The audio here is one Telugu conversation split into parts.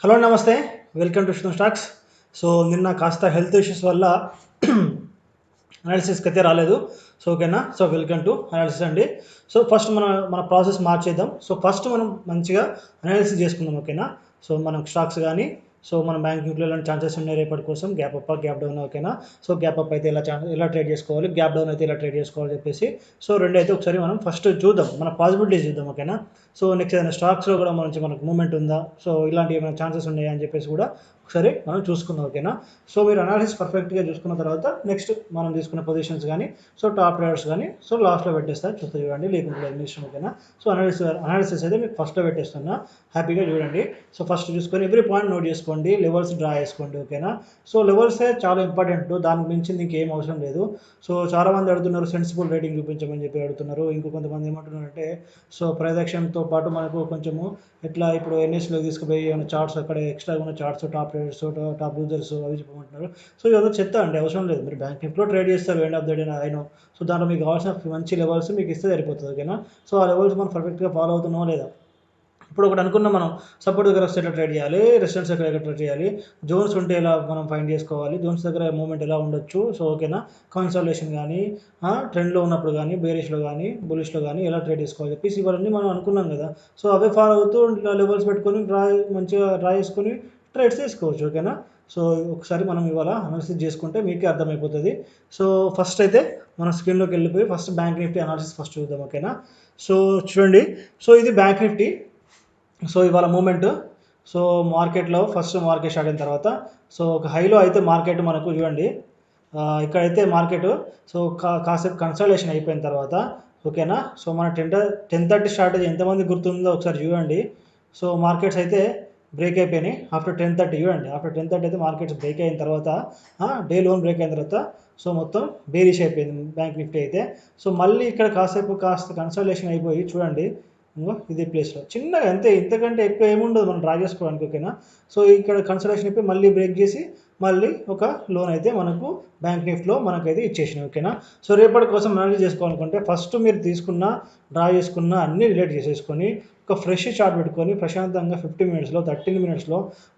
హలో నమస్తే. Welcome to Vishnu stocks. So నిన్న కాస్త హెల్త్ ఇష్యూస్ వల్ల అనాలిసిస్కి అయితే రాలేదు. సో ఓకేనా. సో వెల్కమ్ టు అనాలిసిస్ అండి. సో ఫస్ట్ మన ప్రాసెస్ మార్చేద్దాం. సో ఫస్ట్ మనం మంచిగా అనాలిసిస్ చేసుకుందాం. ఓకేనా. సో మనం స్టాక్స్ కానీ మన బ్యాంక్ నిఫ్టీలో ఎలాంటి ఛాన్సెస్ ఉన్నాయి రేపటి కోసం, గ్యాప్ అప్ గ్యాప్ డౌన్. ఓకేనా. సో గ్యాప్ అప్ అయితే ఎలా ట్రేడ్ చేసుకోవాలి, గ్యాప్ డౌన్ అయితే ఎలా ట్రేడ్ చేసుకోవాలి చెప్పేసి సో రెండు అయితే ఒకసారి మనం ఫస్ట్ చూద్దాం, మన పాసిబిలిటీస్ చూద్దాం. ఓకేనా. సో నెక్స్ట్ ఏదైనా స్టాక్స్లో కూడా మనకు మూమెంట్ ఉందా, సో ఇలాంటి ఏమైనా ఛాన్సెస్ ఉన్నాయా అని చెప్పేసి కూడా ఒకసారి మనం చూసుకుందాం. ఓకేనా. సో మీరు అనాలిసిస్ పర్ఫెక్ట్గా చూసుకున్న తర్వాత నెక్స్ట్ మనం తీసుకున్న పొజిషన్స్ కానీ టాప్ ట్రేడర్స్ కానీ లాస్ట్లో పెట్టేస్తా, చూస్తే చూడండి, లేకుంటే మీ ఇష్టం. ఓకేనా. సో అనాలిసిస్ అయితే మీకు ఫస్ట్లో పెట్టేస్తున్నా, హ్యాపీగా చూడండి. సో ఫస్ట్ చూసుకొని ఎవ్రీ పాయింట్ నోట్ చేసుకోండి, లెవెల్స్ డ్రా చేసుకోండి. ఓకేనా. సో లెవెల్సే చాలా ఇంపార్టెంట్, దానికి మించింది ఇంకేం అవసరం లేదు. సో చాలామంది అడుగుతున్నారు సెన్సిబుల్ రేటింగ్ చూపించమని చెప్పి అడుగుతున్నారు. ఇంకో కొంతమంది ఏమంటున్నారంటే సో ప్రైస్ యాక్షన్తో పాటు మనకు కొంచెము ఎట్లా ఇప్పుడు ఎన్ఎస్లో తీసుకుపోయి ఏమైనా చార్ట్స్ అక్కడ ఎక్స్ట్రా ఉన్న charts top traders top users అవి చెప్పమంటున్నారు. సో ఇదంతా చెత్త అండి, అవసరం లేదు. మీరు బ్యాంక్ నిఫ్టీలో ట్రేడ్ చేస్తారు ఎండ్ ఆఫ్ ద డే అయినో. సో దాంట్లో మీకు కావాల్సిన మంచి లెవెల్స్ మీకు ఇస్తే సరిపోతుంది. ఓకేనా. సో ఆ లెవెల్స్ మనం పర్ఫెక్ట్గా ఫాలో అవుతున్నామో లేదా. ఇప్పుడు ఒకటి అనుకున్నాం మనం, సపోర్ట్ దగ్గర వస్తే ఎట్లా ట్రేడ్ చేయాలి, రెసిస్టెన్స్ దగ్గర ఎట్లా ట్రేడ్ చేయాలి, జోన్స్ ఉంటే ఎలా మనం ఫైండ్ చేసుకోవాలి, జోన్స్ దగ్గర మూమెంట్ ఎలా ఉండొచ్చు. సో ఓకేనా. కన్సల్టేషన్ కానీ ట్రెండ్లో ఉన్నప్పుడు కానీ బేరిష్లో కానీ బులిష్లో కానీ ఎలా ట్రేడ్ చేసుకోవాలి చెప్పేసి ఇవన్నీ మనం అనుకున్నాం కదా. సో అవే ఫాలో అవుతూ లెవెల్స్ పెట్టుకొని మంచిగా డ్రా చేసుకొని ట్రేడ్స్ తీసుకోవచ్చు. ఓకేనా. సో ఒకసారి మనం ఇవాళ అనాలిసిస్ చేసుకుంటే మీకే అర్థమైపోతుంది. సో ఫస్ట్ అయితే మన స్క్రీన్లోకి వెళ్ళిపోయి first bank Nifty analysis first చూద్దాం. ఓకేనా. సో చూడండి, సో ఇది బ్యాంక్ నిఫ్టీ. సో ఇవాళ మూమెంట్, సో మార్కెట్లో ఫస్ట్ మార్కెట్ స్టార్ట్ అయిన తర్వాత సో ఒక హైలో అయితే మార్కెట్ మనకు చూడండి, ఇక్కడైతే మార్కెట్ సో కాసేపు కన్సల్టేషన్ అయిపోయిన తర్వాత ఓకేనా. సో మన 10:30 స్టార్ట్ అయితే ఎంతమంది గుర్తుందో ఒకసారి చూడండి. సో మార్కెట్స్ అయితే బ్రేక్ అయిపోయినాయి ఆఫ్టర్ 10:30. చూడండి, ఆఫ్టర్ 10:30 అయితే మార్కెట్స్ బ్రేక్ అయిన తర్వాత డే లోన్ బ్రేక్ అయిన తర్వాత సో మొత్తం బేరిష్ అయిపోయింది బ్యాంక్ నిఫ్టీ అయితే. సో మళ్ళీ ఇక్కడ కాస్త కన్సల్టేషన్ అయిపోయి చూడండి, ఇదే ప్లేస్లో చిన్నగా అంతే, ఇంతకంటే ఎక్కువ ఏముండదు మనం డ్రా చేసుకోవడానికి. ఓకేనా. సో ఇక్కడ కన్సల్టేషన్ అయిపోయి మళ్ళీ బ్రేక్ చేసి మళ్ళీ ఒక లోన్ అయితే మనకు బ్యాంక్ నిఫ్టీలో మనకైతే ఇచ్చేసినాయి. ఓకేనా. సో రేపటి కోసం అనాలిసిస్ చేసుకోవాలనుకుంటే ఫస్ట్ మీరు తీసుకున్న డ్రా చేసుకున్న అన్ని రిలేట్ చేసేసుకొని ఒక ఫ్రెష్ చార్ట్ పెట్టుకొని ప్రశాంతంగా 15 మినిట్స్లో 13 మినిట్స్లో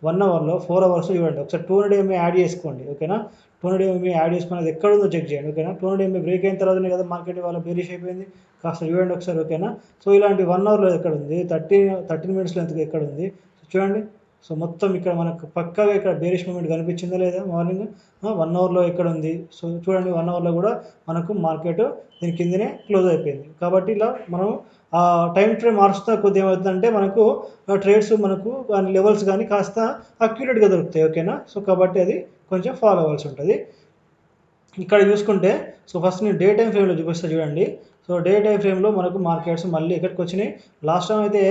1 అవర్లో 4 అవర్స్ చూడండి. ఒకసారి 200 MA యాడ్ చేసుకోండి. ఓకేనా. 200 MA యాడ్ చేసుకుని అది ఎక్కడ ఉందో చెక్ చేయండి. ఓకేనా. 200 MA బ్రేక్ అయిన తర్వాతనే కదా మార్కెట్ వాళ్ళ బేరిష్ అయిపోయింది, కాస్త చూడండి ఒకసారి. ఓకేనా. సో ఇలాంటి 1 అవర్లో ఎక్కడ ఉంది, 13 మినిట్స్లో ఎక్కడ ఉంది చూడండి. సో మొత్తం ఇక్కడ మనకు పక్కాగా ఇక్కడ బేరిష్ మూమెంట్ కనిపించిందా లేదా మార్నింగ్ 1 అవర్లో ఎక్కడ ఉంది. సో చూడండి 1 అవర్లో కూడా మనకు మార్కెట్ దీని కిందనే క్లోజ్ అయిపోయింది. కాబట్టి ఇలా మనం టైం ఫ్రేమ్ మారుస్తున్న కొద్ది ఏమవుతుందంటే మనకు ట్రేడ్స్ మనకు దాని లెవెల్స్ కానీ కాస్త అక్యురేట్గా దొరుకుతాయి. ఓకేనా. సో కాబట్టి అది కొంచెం ఫాలో అవ్వాల్సి ఉంటుంది. ఇక్కడ చూసుకుంటే సో ఫస్ట్ నేను డే టైం ఫ్రేమ్లో చూపిస్తా చూడండి. సో డే టైం ఫ్రేమ్లో మనకు మార్కెట్స్ మళ్ళీ ఎక్కడికి వచ్చినాయి, లాస్ట్ టైం అయితే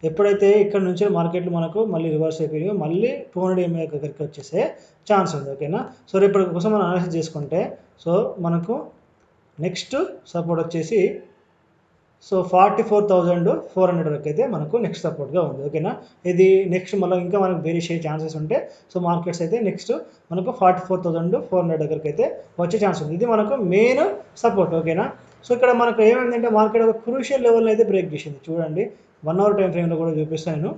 ఎప్పుడైతే ఇక్కడ నుంచి మార్కెట్లు మనకు మళ్ళీ రివర్స్ అయిపోయినాయో మళ్ళీ 200 MA దగ్గరికి వచ్చేసే ఛాన్స్ ఉంది. ఓకేనా. సో రేపటి కోసం మనం అనాలిసిస్ చేసుకుంటే సో మనకు నెక్స్ట్ సపోర్ట్ వచ్చేసి సో 44,400 వరకు అయితే మనకు నెక్స్ట్ సపోర్ట్గా ఉంది. ఓకేనా. ఇది నెక్స్ట్ మళ్ళీ ఇంకా మనకు బేరిష్ అయ్యే ఛాన్సెస్ ఉంటే సో మార్కెట్స్ అయితే నెక్స్ట్ మనకు 44,400 దగ్గరికి అయితే వచ్చే ఛాన్స్ ఉంది. ఇది మనకు మెయిన్ సపోర్ట్. ఓకేనా. సో ఇక్కడ మనకు ఏమైందంటే మార్కెట్ ఒక క్రూషియల్ లెవెల్ని అయితే బ్రేక్ చేసింది చూడండి. 1 అవర్ టైం ఫ్రేమ్లో కూడా చూపిస్తాను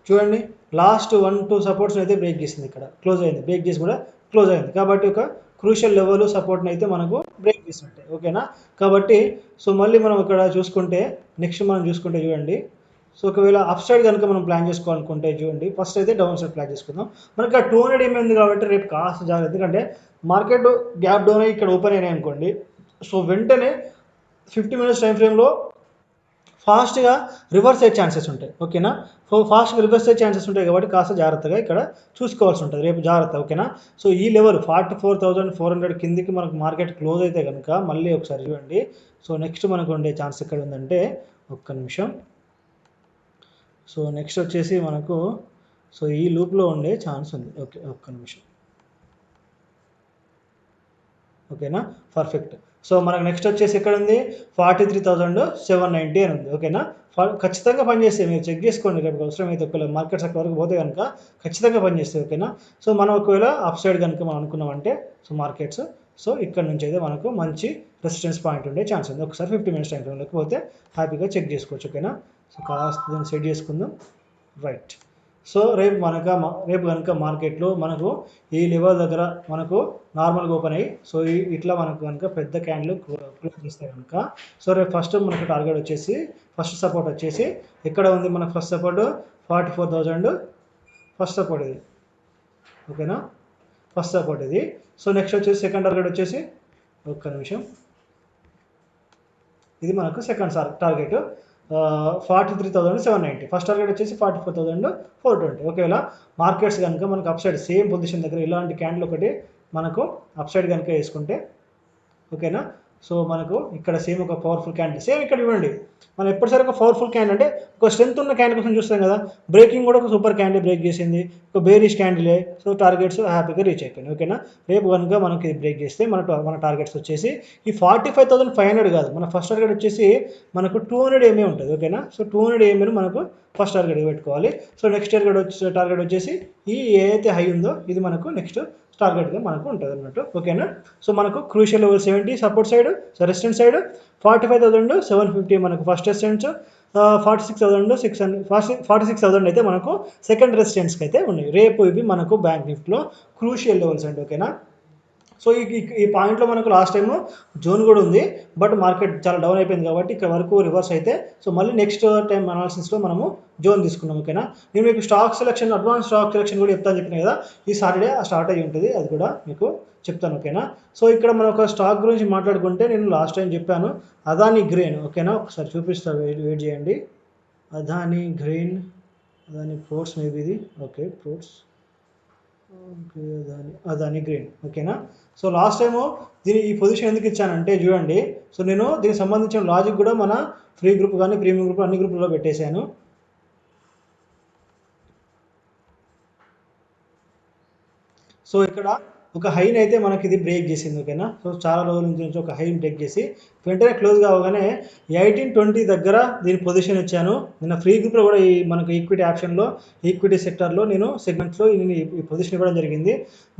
చూడండి. లాస్ట్ 1-2 సపోర్ట్స్ని అయితే బ్రేక్ చేసింది, ఇక్కడ క్లోజ్ అయింది, బ్రేక్ చేసి కూడా క్లోజ్ అయింది. కాబట్టి ఒక క్రూషియల్ లెవెల్ సపోర్ట్ని అయితే మనకు బ్రేక్ చేసినట్టే. ఓకేనా. కాబట్టి సో మళ్ళీ మనం ఇక్కడ చూసుకుంటే నెక్స్ట్ మనం చూసుకుంటే చూడండి, సో ఒకవేళ అప్ సైడ్ కనుక మనం ప్లాన్ చేసుకోవాలనుకుంటే చూడండి, ఫస్ట్ అయితే డౌన్ సైడ్ ప్లాన్ చేసుకుందాం. మనకి ఆ 200 MA ఉంది కాబట్టి రేపు కాస్త జాగ్రత్త, ఎందుకంటే మార్కెట్ గ్యాప్ డౌన్ అయ్యి ఇక్కడ ఓపెన్ అయినాయి అనుకోండి, సో వెంటనే 50 మినిట్స్ టైం ఫ్రేమ్లో ఫాస్ట్గా రివర్స్ అయ్యే ఛాన్సెస్ ఉంటాయి. ఓకేనా. సో ఫాస్ట్గా రివర్స్ అయ్యే ఛాన్సెస్ ఉంటాయి కాబట్టి కాస్త జాగ్రత్తగా ఇక్కడ చూసుకోవాల్సి ఉంటుంది రేపు, జాగ్రత్త. ఓకేనా. సో ఈ లెవెల్ 44,400 కిందికి మనకు మార్కెట్ క్లోజ్ అయితే కనుక మళ్ళీ ఒకసారి చూడండి. సో నెక్స్ట్ మనకు ఉండే ఛాన్స్ ఎక్కడ ఉందంటే ఒక్క నిమిషం. సో నెక్స్ట్ వచ్చేసి మనకు సో ఈ లూప్లో ఉండే ఛాన్స్ ఉంది. ఓకే, ఒక్క నిమిషం. ఓకేనా. పర్ఫెక్ట్. సో మనకు నెక్స్ట్ వచ్చేసి ఎక్కడ ఉంది, 43,790 అని ఉంది. ఓకేనా. ఖచ్చితంగా పనిచేస్తాయి, మీరు చెక్ చేసుకోండి రేపు అవసరమైతే. ఒకవేళ మార్కెట్స్ అక్కడ వరకు పోతే కనుక ఖచ్చితంగా పనిచేస్తాయి. ఓకేనా. సో మనం ఒకవేళ అప్ సైడ్ కనుక మనం అనుకున్నామంటే సో మార్కెట్స్ సో ఇక్కడ నుంచి అయితే మనకు మంచి రెసిస్టెన్స్ పాయింట్ ఉండే ఛాన్స్ ఉంది. ఒకసారి 50 మినిట్స్ టైం ఫ్రేమ్లోకి పోతే హ్యాపీగా చెక్ చేసుకోవచ్చు. ఓకేనా. సో కాస్త దాన్ని సెట్ చేసుకుందాం. రైట్. సో రేపు కనుక మార్కెట్లో మనకు ఈ లెవెల్ దగ్గర మనకు నార్మల్గా ఓపెన్ అయ్యి సో ఇట్లా మనకు కనుక పెద్ద క్యాండిల్ క్లోజ్ చేస్తే కనుక సో రేపు ఫస్ట్ మనకు టార్గెట్ వచ్చేసి ఫస్ట్ సపోర్ట్ వచ్చేసి ఎక్కడ ఉంది మనకు ఫస్ట్ సపోర్ట్ 44,000 ఫస్ట్ సపోర్ట్ ఇది. ఓకేనా, ఫస్ట్ సపోర్ట్ ఇది. సో నెక్స్ట్ వచ్చేసి సెకండ్ టార్గెట్ వచ్చేసి ఒక్క నిమిషం, ఇది మనకు సెకండ్ టార్గెట్ 43,790. ఫస్ట్ టార్గెట్ వచ్చేసి 44,420. ఒకవేళ మార్కెట్స్ కనుక మనకు అప్ సైడ్ సేమ్ పొజిషన్ దగ్గర ఇలాంటి క్యాండిల్ ఒకటి మనకు అప్ సైడ్ కనుక వేసుకుంటే ఓకేనా, సో మనకు ఇక్కడ సేమ్ ఒక పవర్ఫుల్ క్యాండిల్ సేమ్ ఇక్కడ చూడండి. మనం ఎప్పటిసరి ఒక పవర్ఫుల్ క్యాండిల్ అంటే ఒక స్ట్రెంత్ ఉన్న క్యాండిల్ కోసం చూస్తాం కదా. బ్రేకింగ్ కూడా ఒక సూపర్ క్యాండిల్ బ్రేక్ చేసింది, ఒక బేరిష్ క్యాండిలే. సో టార్గెట్స్ హ్యాపీగా రీచ్ అయిపోయినాయి. ఓకేనా, రేపు కనుక మనకి బ్రేక్ చేస్తే మన టార్గెట్స్ వచ్చేసి ఈ 45,500 కాదు, మన ఫస్ట్ టార్గెట్ వచ్చేసి మనకు 200 ఎంఏ ఉంటుంది. ఓకేనా, సో 200 ఎంఏను మనకు ఫస్ట్ టార్గెట్ పెట్టుకోవాలి. సో నెక్స్ట్ టార్గెట్ వచ్చేసి ఈ ఏదైతే హై ఉందో ఇది మనకు నెక్స్ట్ టార్గెట్గా మనకు ఉంటుంది అన్నట్టు. ఓకేనా, సో మనకు crucial level 70 support side, so resistance side 45,750 మనకు ఫస్ట్ రెసిస్టెన్స్, 46,000 అయితే మనకు సెకండ్ రెసిస్టెన్స్కి అయితే ఉన్నాయి. రేపు ఇవి మనకు బ్యాంక్ నిఫ్టీలో క్రూషియల్ లెవెల్స్ అండి. ఓకేనా, సో ఈ పాయింట్లో మనకు లాస్ట్ టైము జోన్ కూడా ఉంది, బట్ మార్కెట్ చాలా డౌన్ అయిపోయింది కాబట్టి ఇక్కడ వరకు రివర్స్ అయితే సో మళ్ళీ నెక్స్ట్ టైం అనాలిసిస్లో మనము జోన్ తీసుకున్నాం. ఓకేనా, నేను మీకు stock selection advance stock selection కూడా చెప్తాను చెప్పిన కదా, ఈ సాటర్డే స్టార్ట్ అయ్యి ఉంటుంది, అది కూడా మీకు చెప్తాను. ఓకేనా, సో ఇక్కడ మనం ఒక స్టాక్ గురించి మాట్లాడుకుంటే నేను లాస్ట్ టైం చెప్పాను అదాని గ్రెయిన్. ఓకేనా, ఒకసారి చూపిస్తా, వెయిట్ చేయండి. Adani grain, Adani ports maybe ఇది. Okay, ports, okay, Adani grain. ఓకేనా, సో లాస్ట్ టైము ఈ పొజిషన్ ఎందుకు ఇచ్చానంటే చూడండి, సో నేను దీనికి సంబంధించిన లాజిక్ కూడా మన ఫ్రీ గ్రూప్ కానీ ప్రీమియం గ్రూప్ అన్ని గ్రూపుల్లో పెట్టేశాను. సో ఇక్కడ ఒక హైని అయితే మనకి ఇది బ్రేక్ చేసింది. ఓకేనా, సో చాలా రోజుల నుంచి ఒక హైని బ్రేక్ చేసి వెంటనే క్లోజ్ కావగానే 1820 దగ్గర దీని పొజిషన్ ఇచ్చాను. నిన్న ఫ్రీ గ్రూప్లో కూడా మనకు ఈక్విటీ ఆప్షన్లో ఈక్విటీ సెక్టర్లో నేను సెగ్మెంట్స్లో ఈ పొజిషన్ ఇవ్వడం జరిగింది.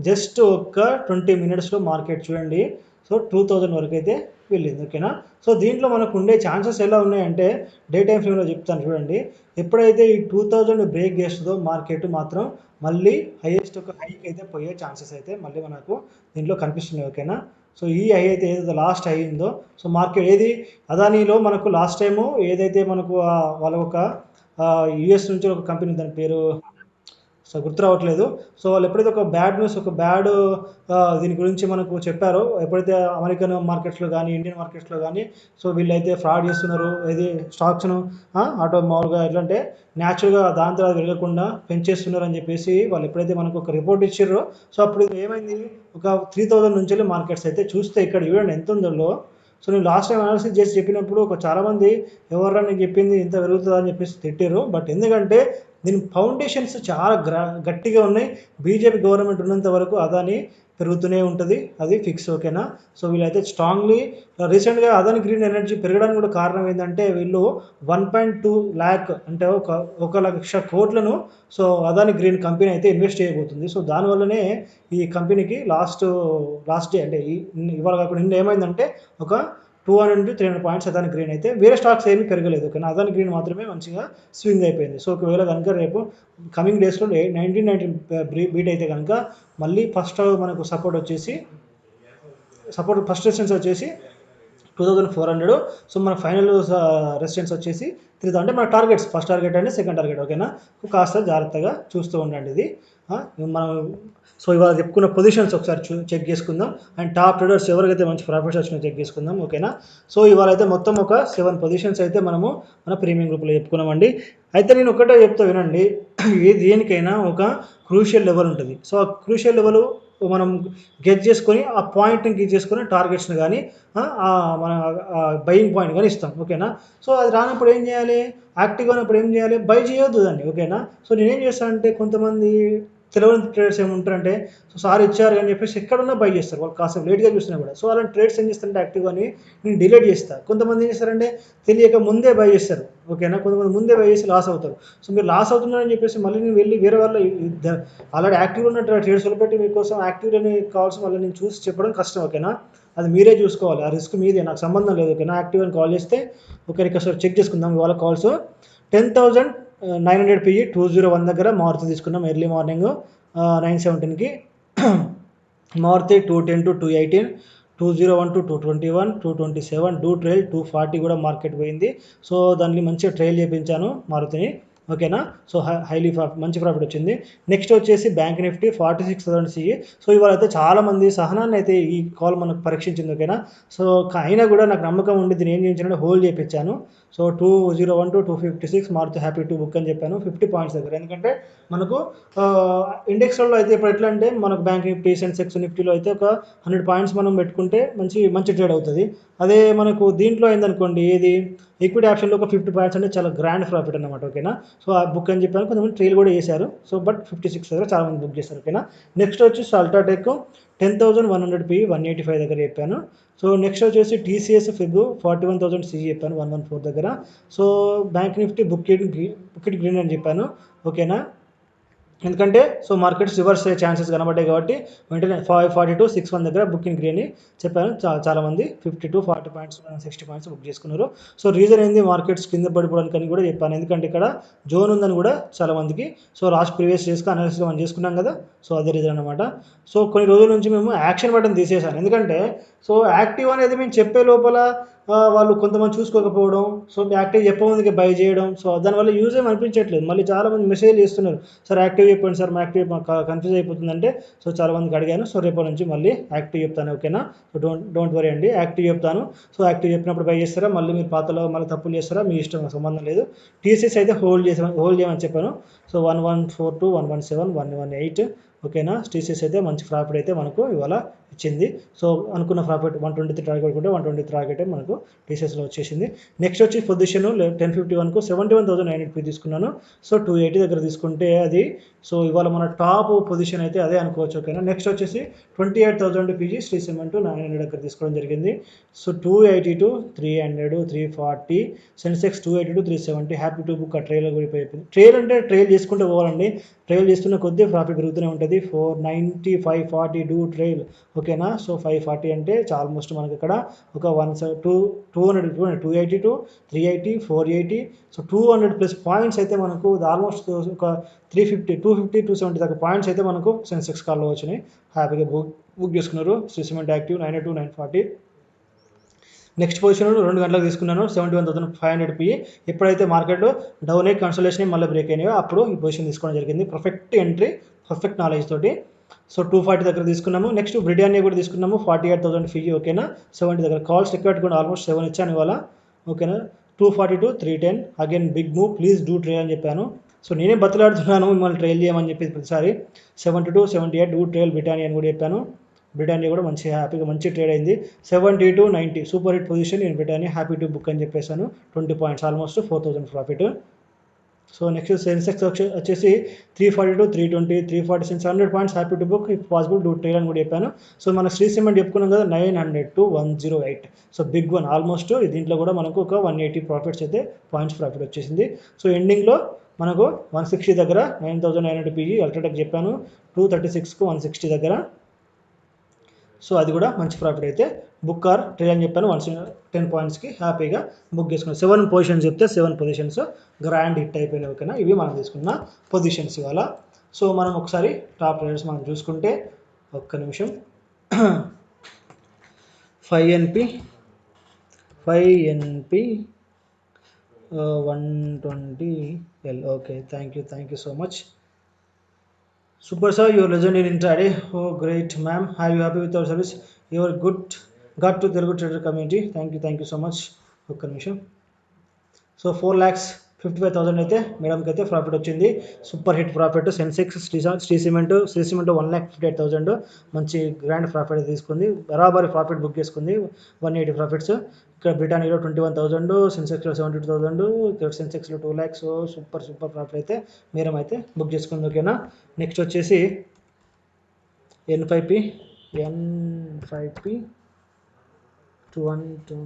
జస్ట్ ఒక 20 మినిట్స్లో మార్కెట్ చూడండి, సో 2000 వరకు అయితే వెళ్ళింది. ఓకేనా, సో దీంట్లో మనకు ఉండే ఛాన్సెస్ ఎలా ఉన్నాయంటే డే టైం ఫ్రేమ్లో చెప్తాను చూడండి. ఎప్పుడైతే ఈ 2000 బ్రేక్ చేస్తుందో మార్కెట్ మాత్రం మళ్ళీ హైయెస్ట్ ఒక హైకి అయితే పోయే ఛాన్సెస్ అయితే మళ్ళీ మనకు దీంట్లో కనిపిస్తున్నాయి. ఓకేనా, సో ఈ హై అయితే ఏదైతే లాస్ట్ హై ఉందో సో మార్కెట్ ఏది అదానీలో మనకు లాస్ట్ టైము ఏదైతే మనకు వాళ్ళ ఒక యుఎస్ నుంచి ఒక కంపెనీ, దాని పేరు సో గుర్తు రావట్లేదు. సో వాళ్ళు ఎప్పుడైతే ఒక బ్యాడ్ న్యూస్, ఒక బ్యాడ్ దీని గురించి మనకు చెప్పారో, ఎప్పుడైతే అమెరికన్ మార్కెట్స్లో కానీ ఇండియన్ మార్కెట్స్లో కానీ సో వీళ్ళైతే ఫ్రాడ్ చేస్తున్నారు, ఏది స్టాక్స్ను ఆటో మామూలుగా ఎట్లా అంటే న్యాచురల్గా దాని తర్వాత వెళ్ళకుండా పెంచేస్తున్నారు అని చెప్పేసి వాళ్ళు ఎప్పుడైతే మనకు ఒక రిపోర్ట్ ఇచ్చారో సో అప్పుడు ఏమైంది, ఒక 3000 నుంచి మార్కెట్స్ అయితే చూస్తే ఇక్కడ చూడండి ఎంత ఉందో. సో నేను లాస్ట్ టైం అనాలిసిస్ చేసి చెప్పినప్పుడు ఒక చాలామంది ఎవర్రా నీకు చెప్పింది ఇంత పెరుగుతుందా అని చెప్పేసి తిట్టారు. బట్ ఎందుకంటే దీని ఫౌండేషన్స్ చాలా గట్టిగా ఉన్నాయి. బీజేపీ గవర్నమెంట్ ఉన్నంత వరకు అదాని పెరుగుతూనే ఉంటుంది, అది ఫిక్స్. ఓకేనా, సో వీళ్ళైతే స్ట్రాంగ్లీ రీసెంట్గా అదాని గ్రీన్ ఎనర్జీ పెరగడానికి కూడా కారణం ఏంటంటే వీళ్ళు 1.2 lakh అంటే 1,00,000 కోట్లను సో అదాని గ్రీన్ కంపెనీ అయితే ఇన్వెస్ట్ చేయబోతుంది. సో దానివల్లనే ఈ కంపెనీకి లాస్ట్ డే అంటే ఇవాళ కాకుండా నిన్న ఏమైందంటే ఒక 200 to 300 పాయింట్స్ అదాని గ్రీన్ అయితే, వేరే స్టాక్స్ ఏమీ పెరగలేదు. కానీ అదాని గ్రీన్ మాత్రమే మంచిగా స్వింగ్ అయిపోయింది. సో ఒకవేళ కనుక రేపు కమింగ్ డేస్లో 19 బీట్ అయితే కనుక మళ్ళీ ఫస్ట్ మనకు ఫస్ట్ రెసిస్టెన్స్ వచ్చేసి 2400. సో మన ఫైనల్ రెసిస్టెన్స్ వచ్చేసి 3000. అంటే మన టార్గెట్స్ ఫస్ట్ టార్గెట్ అండి, సెకండ్ టార్గెట్. ఓకేనా, కాస్త జాగ్రత్తగా చూస్తూ ఉండండి ఇది. మనం సో ఇవాళ చెప్పుకున్న పొజిషన్స్ ఒకసారి చెక్ చేసుకుందాం, అండ్ టాప్ ట్రేడర్స్ ఎవరికైతే మంచి ప్రాఫిట్స్ వచ్చినాయో చెక్ చేసుకుందాం. ఓకేనా, సో ఇవాళ అయితే మొత్తం ఒక 7 పొజిషన్స్ అయితే మనము మన ప్రీమియం గ్రూప్లో చెప్పుకున్నామండి. అయితే నేను ఒకటే చెప్తా వినండి, దేనికైనా ఒక క్రూషియల్ లెవెల్ ఉంటుంది. సో ఆ క్రూషియల్ లెవెల్ మనం గెట్ చేసుకొని ఆ పాయింట్ని గెట్ చేసుకొని టార్గెట్స్ని కానీ మన బయింగ్ పాయింట్ కానీ ఇస్తాం. ఓకేనా, సో అది రానప్పుడు ఏం చేయాలి, యాక్టివ్గా ఉన్నప్పుడు ఏం చేయాలి, బై చేయొద్దు దాన్ని. ఓకేనా, సో నేనేం చేస్తానంటే కొంతమంది తెలియని ట్రేడ్స్ ఏముంటారంటే సో సార్ ఇచ్చారు అని చెప్పేసి ఎక్కడున్నా బై చేస్తారు, వాళ్ళు కాస్త లేట్గా చూసినా కూడా. సో అలాంటి ట్రేడ్స్ ఏం చేస్తారంటే యాక్టివ్గాని నేను డిలీట్ చేస్తాను. కొంతమంది ఏం చేస్తారంటే తెలియక ముందే బై చేస్తారు. ఓకేనా, కొంతమంది ముందే బై చేసి లాస్ అవుతారు. సో మీరు లాస్ అవుతున్నారని చెప్పేసి మళ్ళీ నేను వెళ్ళి వేరే వాళ్ళ ఆల్రెడీ యాక్టివ్ ఉన్న ట్రేడ్స్ పెట్టి మీకోసం యాక్టివ్ అని కావాల్సి మళ్ళీ నేను చూసి చెప్పడం కష్టం. ఓకేనా, అది మీరే చూసుకోవాలి, ఆ రిస్క్ మీదే, నాకు సంబంధం లేదు. ఓకేనా, యాక్టివ్ అని కాల్ చేస్తే ఓకే ఇక్కడ చెక్ చేసుకుందాం ఇవాళ కాల్స్ 10,900 పిఈ 201 దగ్గర మారుతి తీసుకున్నాం ఎర్లీ మార్నింగ్ 9:17కి. Maruti 210 to 218, 201 to 221, 227 to trail 240 కూడా మార్కెట్ పోయింది. సో దాన్ని మంచిగా ట్రైల్ చేయించాను మారుతిని, ఓకేనా. సో హైలీ మంచి ప్రాఫిట్ వచ్చింది. నెక్స్ట్ వచ్చేసి బ్యాంక్ నిఫ్టీ 46,000 సిఈ. సో ఇవాళ అయితే చాలామంది సహనాన్ని అయితే ఈ కాల్ మనకు పరీక్షించింది, ఓకేనా. సో అయినా కూడా నాకు నమ్మకం ఉండి దీన్ని ఏం చేయించానంటే హోల్డ్ చేయించాను. So 201 to 256 Maruti happy to book అని చెప్పాను 50 పాయింట్స్ దగ్గర. ఎందుకంటే మనకు ఇండెక్స్లలో అయితే ఇప్పుడు ఎట్లా అంటే మనకు బ్యాంక్ నిఫ్టీ, సెన్సెక్స్, నిఫ్టీలో అయితే ఒక 100 పాయింట్స్ మనం పెట్టుకుంటే మంచి ట్రేడ్ అవుతుంది. అదే మనకు దీంట్లో ఏందనుకోండి, ఏది ఈక్విటీ ఆప్షన్లో ఒక 50 పాయింట్స్ అంటే చాలా గ్రాండ్ ప్రాఫిట్ అన్నమాట, ఓకేనా. సో ఆ బుక్ అని చెప్పాను, కొంతమంది ట్రైల్ కూడా చేశారు. సో బట్ 56 దగ్గర చాలా మంది బుక్ చేశారు, ఓకేనా. నెక్స్ట్ వచ్చి అల్ట్రాటెక్ 10,100 పిఈ 185 దగ్గర చెప్పాను. సో నెక్స్ట్ వచ్చేసి టీసీఎస్ ఫిబ్ 41,000 సిఈ చెప్పాను 114 దగ్గర. సో బ్యాంక్ నిఫ్టీ బుక్కిట్ గ్రీన్ అని చెప్పాను, ఓకేనా. ఎందుకంటే సో మార్కెట్స్ రివర్స్ అయ్యే ఛాన్సెస్ కనబడ్డాయి కాబట్టి వెంటనే 542 61 దగ్గర బుకింగ్ గ్రీన్ అని చెప్పాను. చాలామంది 52 40 పాయింట్స్ 60 పాయింట్స్ బుక్ చేసుకున్నారు. సో రీజన్ ఏంది మార్కెట్స్ కింద పడిపోవడానికి అని కూడా చెప్పాను, ఎందుకంటే ఇక్కడ జోన్ ఉందని కూడా చాలామందికి. సో లాస్ట్ ప్రీవియస్ డేస్గా అనాలిసిస్ మనం చేసుకున్నాం కదా, సో అదే రీజన్ అనమాట. సో కొన్ని రోజుల నుంచి మేము యాక్షన్ బటన్ తీసేసాను, ఎందుకంటే సో యాక్టివ్ అనేది మేము చెప్పే లోపల వాళ్ళు కొంతమంది చూసుకోకపోవడం, సో యాక్టివ్ చెప్పమందికి బై చేయడం, సో దానివల్ల యూజ్ ఏమి అనిపించట్లేదు. మళ్ళీ చాలామంది మెసేజ్ చేస్తున్నారు, సార్ యాక్టివ్ చెప్పండి సార్, మా యాక్టివ్ కన్ఫ్యూజ్ అయిపోతుందంటే. సో చాలామందికి అడిగాను. సో రేపటి నుంచి మళ్ళీ యాక్టివ్ చెప్తాను, ఓకేనా. సో డోంట్ వరీ అండి, యాక్టివ్ చెప్తాను. సో యాక్టివ్ చెప్పినప్పుడు బై చేస్తారా, మళ్ళీ మీరు పాతలో మళ్ళీ తప్పులు చేస్తారా, మీ ఇష్టం, సంబంధం లేదు. టీసీఎస్ అయితే హోల్డ్ చేయమని చెప్పాను. సో 1142, 117, 118, ఓకేనా. టీసీఎస్ అయితే మంచి ప్రాఫిట్ అయితే మనకు ఇవాళ ఇచ్చింది. సో అనుకున్న ప్రాఫిట్ 123 టార్గెట్ పెట్టుకుంటే 120 టార్గెట్ మనకు టీసీఎస్లో వచ్చేసింది. నెక్స్ట్ వచ్చి పొజిషన్ 1051కు 71,900 తీసుకున్నాను. సో 280 దగ్గర తీసుకుంటే అది సో ఇవాళ మన టాప్ పొజిషన్ అయితే అదే అనుకోవచ్చు, ఓకేనా. నెక్స్ట్ వచ్చేసి 28,000 పీజీ శ్రీ సిమెంట్ 900 దగ్గర తీసుకోవడం జరిగింది. So 282, 300, 340, Sensex 282, 370 happy to book. ఆ ట్రైల్ కూడా అయిపోయింది. ట్రైల్ అంటే ట్రైల్ చేసుకుంటూ పోవాలండి, ట్రైల్ చేస్తున్న కొద్దీ ప్రాఫిట్ పెరుగుతూనే ఉంటుంది. 490, 540 డూ ట్రైల్, ఓకేనా. సో 540 అంటే ఆల్మోస్ట్ మనకి ఇక్కడ ఒక 282, 380, 480, సో 200+ పాయింట్స్ అయితే మనకు ఆల్మోస్ట్ ఒక 350, 250, 270 దాకా పాయింట్స్ అయితే మనకు సెన్సెక్స్ కాల్లో వచ్చినాయి. హ్యాపీగా బుక్ చేసుకున్నారు. Shree Cement active 902, 940. Next position 2 గంటలకు తీసుకున్నాను 71,500 పిఈ. ఎప్పుడైతే మార్కెట్ డౌన్ అయ్యి కన్సల్టేషన్ మళ్ళీ బ్రేక్ అయినాయో అప్పుడు ఈ పొజిషన్ తీసుకోవడం జరిగింది. పర్ఫెక్ట్ ఎంట్రీ, పర్ఫెక్ట్ నాలెడ్జ్ తోటి. సో 240 దగ్గర తీసుకున్నాము. నెక్స్ట్ బ్రిటానియా కూడా తీసుకున్నాము 48,000 ఫీజీ, ఓకేనా. 70 దగ్గర కాల్స్ ఎక్కువ పెట్టుకుని ఆల్మోస్ట్ 7 ఇచ్చాను ఇవాళ, ఓకేనా. 242, 310 again big move, please do trail అని చెప్పాను. సో నేనే బతులాడుతున్నాను మిమ్మల్ని ట్రైల్ చేయమని చెప్పి ప్రతిసారి. 72, 78 డూ ట్రైల్ బ్రిటానియా అని కూడా చెప్పాను. బ్రిటానియా కూడా మంచి హ్యాపీగా మంచి ట్రేడ్ అయింది. 72, 90 సూపర్ హిట్ పొజిషన్. నేను బ్రిటానియా హ్యాపీ టు బుక్ అని చెప్పేసాను. 20 points almost 4,000 profit. So next Sensex వచ్చేసి 342, 320, 346, 100 points happy to book if possible do trade అని కూడా చెప్పాను. సో మన శ్రీ సిమెంట్ చెప్పుకున్నాం కదా 900 to 108. So big one almost దీంట్లో కూడా మనకు ఒక 180 ప్రాఫిట్స్ అయితే పాయింట్స్ ప్రాఫిట్ వచ్చేసింది. సో ఎండింగ్లో మనకు 160 దగ్గర 9,900 పీజీ అల్ట్రాటెక్ చెప్పాను 236కు 160 దగ్గర. సో అది కూడా మంచి ప్రాఫిట్ అయితే బుక్ ఆర్ ట్రేడ్ అని చెప్పాను. 10 పాయింట్స్కి హ్యాపీగా బుక్ చేసుకున్నాను. 7 పొజిషన్స్ చెప్తే 7 పొజిషన్స్ గ్రాండ్ హిట్ అయిపోయినాయి, ఓకేనా. ఇవి మనం తీసుకున్న పొజిషన్స్ ఇవాళ. సో మనం ఒకసారి టాప్ ట్రేడర్స్ మనం చూసుకుంటే ఒక్క నిమిషం. 5NP 120L, okay. Thank you so much. Super sir, you are legend in intraday. Oh great ma'am, are you happy with our service? You are got to Telugu trader community. Thank you so much. ఒక్క నిమిషం. సో 4,55,000 అయితే మేడంకి అయితే ప్రాఫిట్ వచ్చింది. Super hit profit. Sensex Shree Cement 1,58,000 మంచి గ్రాండ్ ప్రాఫిట్ తీసుకుంది. బరాబరి ప్రాఫిట్ బుక్ చేసుకుంది 180 ప్రాఫిట్స్. ఇక్కడ బ్రిటానియాలో 21,000, సెన్సెక్స్లో 72,000, ఇక్కడ సెన్సెక్స్లో 2 lakhs. సూపర్ ప్రాఫిట్ అయితే మేడం అయితే బుక్ చేసుకుంది, ఓకేనా. నెక్స్ట్ వచ్చేసి N5P 400.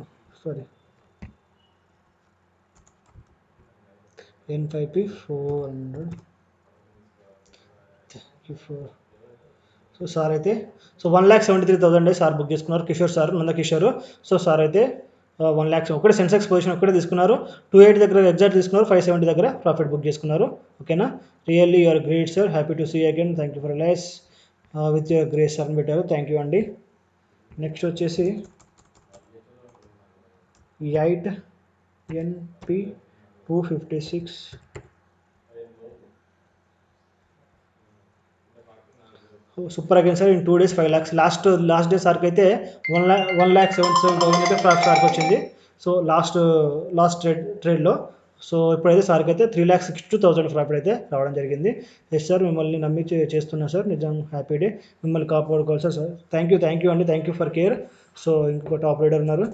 సో సార్ అయితే 1,73,000 సార్ బుక్ చేసుకున్నారు. Kishore sir, Nandakishore. So sir అయితే 1 lakhs ఒకటే సెన్సెక్స్ పొజిషన్ ఒకటే తీసుకున్నారు. 28 దగ్గర ఎగ్జాక్ట్ తీసుకున్నారు, 570 దగ్గర ప్రాఫిట్ బుక్ చేసుకున్నారు. ఓకేనా. Really you're great sir, happy to see again, thank you for lies with your grace అని పెట్టారు. థ్యాంక్ యూ అండి. నెక్స్ట్ వచ్చేసి 8NP256 super again sir. In 2 days 5 lakhs. Last day సార్కి అయితే 1,77,000 అయితే ప్రాఫిట్ సార్కి వచ్చింది. So last ట్రేడ్లో. సో ఇప్పుడైతే సార్కి అయితే 3,62,000 ప్రాఫిట్ అయితే రావడం జరిగింది. ఎస్ సార్, మిమ్మల్ని నమ్మి చేస్తున్నా సార్, నిజం హ్యాపీ డే, మిమ్మల్ని కాపాడుకోవాలి సార్. థ్యాంక్ యూ అండి, thank you for care. So ఇంకొక టాప్ రైడర్ ఉన్నారు,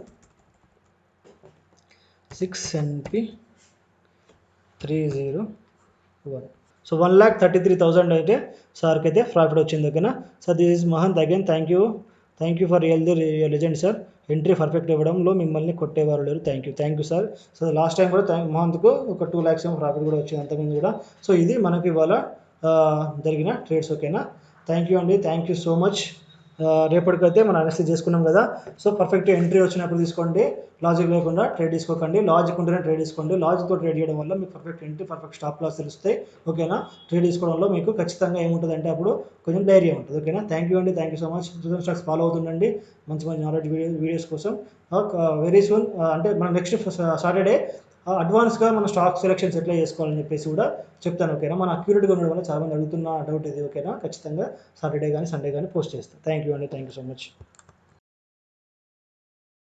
6NP301. సో 1,33,000 అయితే సార్కి అయితే ప్రాఫిట్ వచ్చింది. ఓకేనా sir. This is Mahant again, thank you for legend sir. Entry perfect ఇవ్వడంలో మిమ్మల్ని కొట్టేవారు లేరు. Thank you sir. So last time కూడా మహంత్కు ఒక 2 lakhs ప్రాఫిట్ కూడా వచ్చింది అంతకుముందు కూడా. సో ఇది మనకి ఇవాళ జరిగిన ట్రేడ్స్. ఓకేనా. థ్యాంక్ యూ అండి, థ్యాంక్ యూ సో మచ్. రేపటికైతే మనం అనాలిసిస్ చేసుకున్నాం కదా. సో పర్ఫెక్ట్ ఎంట్రీ వచ్చినప్పుడు తీసుకోండి, లాజిక్ లేకుండా ట్రేడ్ తీసుకోకండి. లాజిక్ ఉంటేనే ట్రేడ్ తీసుకోండి. లాజిక్తో ట్రేడ్ చేయడం వల్ల మీకు perfect entry, perfect stop loss తెలుస్తాయి. ఓకేనా. ట్రేడ్ తీసుకోవడంలో మీకు ఖచ్చితంగా ఏముంటుంది అంటే అప్పుడు కొంచెం ధైర్యం ఉంటుంది. ఓకేనా. థ్యాంక్ యూ అండి, thank you so much. Sujan stocks follow అవుతుండండి మంచి నాలెడ్జ్ వీడియోస్ కోసం. వెరీ సూన్ అంటే మన నెక్స్ట్ సాటర్డే అడ్వాన్స్గా మన స్టాక్ సెలెక్షన్స్ ఎట్లా చేసుకోవాలని చెప్పేసి కూడా చెప్తాను. ఓకేనా. మన అక్యూరేట్గా ఉండడం వల్ల చాలా మంది అడుగుతున్న డౌట్ ఇది. ఓకేనా. ఖచ్చితంగా సాటర్డే కానీ సండే కానీ పోస్ట్ చేస్తాను. థ్యాంక్ యూ అండి, థ్యాంక్ యూ సో మచ్.